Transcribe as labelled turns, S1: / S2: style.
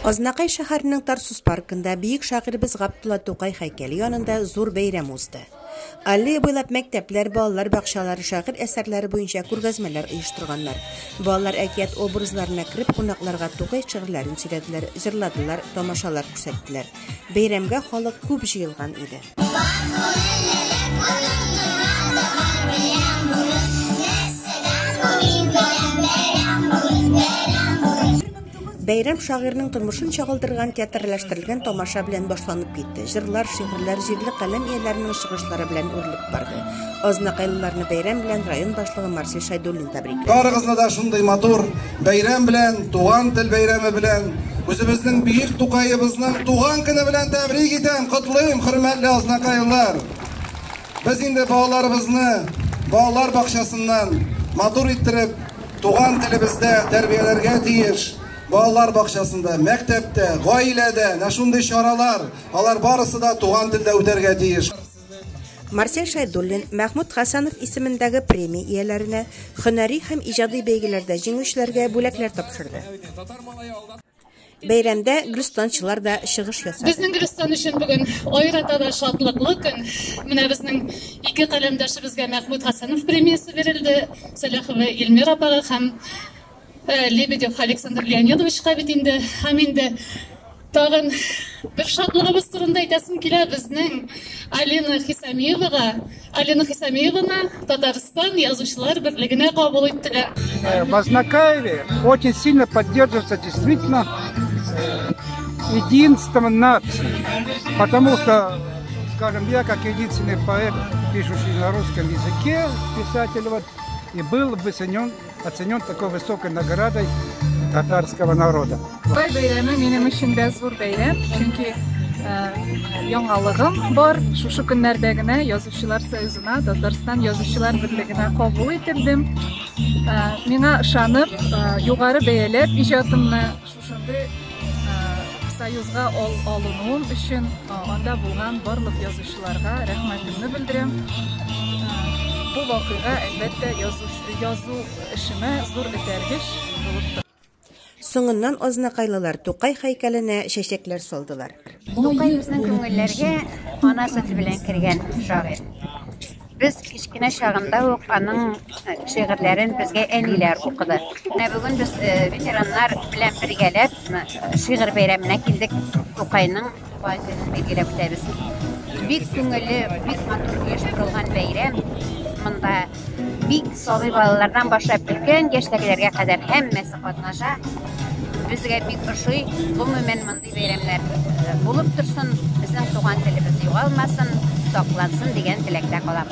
S1: Азнакай шәһәренең Тарсус паркында бийек шагыйрыбыз Габдулла Тукай һәйкәле янында зур бәйрәм узды. Аллея буйлап мәктәпләр, балалар бакчалары, шагыйрь әсәрләре буенча күргәзмәләр оештырганнар. Балалар әкият образларына кирип, кунакларга Тукай шигырьләрен сөйләделәр, җырладылар, тамашалар күрсәттеләр. Бәйрәмгә халык күп җыелган иде. Бәйрәм шагыйрьнең тормышын чагылдырган театрлаштырылган тамаша белән башланып китте. Җырлар, шигырьләр, җирле каләм ияләренең чыгышлары белән үрелеп барды. Азнакайлыларны бәйрәм белән район башлыгы Марсель Шайдуллин тәбрикләде.
S2: Барыгызны да шундый матур бәйрәм белән, туган тел бәйрәме белән, үзебезнең бийек Тукайыбызның туган көне белән тәбрик итәм, котлыйм, хөрмәтле азнакайлылар. Без инде балаларыбызны балалар бакчасыннан матур иттереп, туган телебездә тәрбияләргә тиеш. Балалар бакчасында, мәктәптә, гаиләдә, шундый чаралар, алар барысы да туган телдә үтәргә тиеш.
S1: Марсель Шайдуллин Мәхмүд Хасанов исемендәге премия ияләренә, һөнәри һәм иҗади бәйгеләрдә җиңүчеләргә бүләкләр тапшырды. Бәйрәмдә гөлстанчылар да чыгыш ясады.
S3: Безнең Гөлстан өчен бүген аерата да шатлыклы көн. Менә безнең ике каләмдәшебезгә Мәхмүд Хасанов премиясе бирелде. Сәләхова Илмира апага һәм Лебедев Александр Леонидовичка бит инде, һәм инде тагын бер шатлыгыбыз турында әйтәсем килә безнең Алина Хисамиеваны Татарстан язучылар берлегенә кабул иттеләр.
S4: В Азнакаеве очень сильно поддерживается действительно единство нации, потому что, скажем, я как единственный поэт, пишущий на русском языке, писатель, и был оценен такой высокой наградой татарского народа.
S5: Бай бәйрәме минем өчен дә зур бәйрәм, чөнки яңалыгым бар. Шушы көннәрдә генә Язучылар союзына, Татарстан Язучылар берлегенә кабул ителдем. Миңа ышанып, югары бәяләп иҗатымны шушындый союзга алынуым өчен анда булган барлык язучыларга рәхмәтемне белдерәм. Бу вакыйга әлбәттә язу эшемә зур этәргеч булып тора.
S1: Соңыннан азнакайлылар Тукай һәйкәленә чәчәкләр салдылар.
S6: Тукай безнең күңелләргә ана сөте белән кергән шагыйрь. Без кичкенә чагында ук аның шигырьләрен безгә әниләр укыды. Бүген без ветераннар белән бергәләп шигырь бәйрәменә килдек. Тукайның вакытын билгеләп үтәбез. Бик күңелле, бик матур оештырылган бәйрәм. Монда бик сабый балалардан башлап өлкән яшьтәгеләргә кадәр һәммәсе катнаша. Безгә бик ошый, гомумән мондый бәйрәмнәр булып торсын, безнең туган телебез югалмасын, саклансын дигән теләктә калам.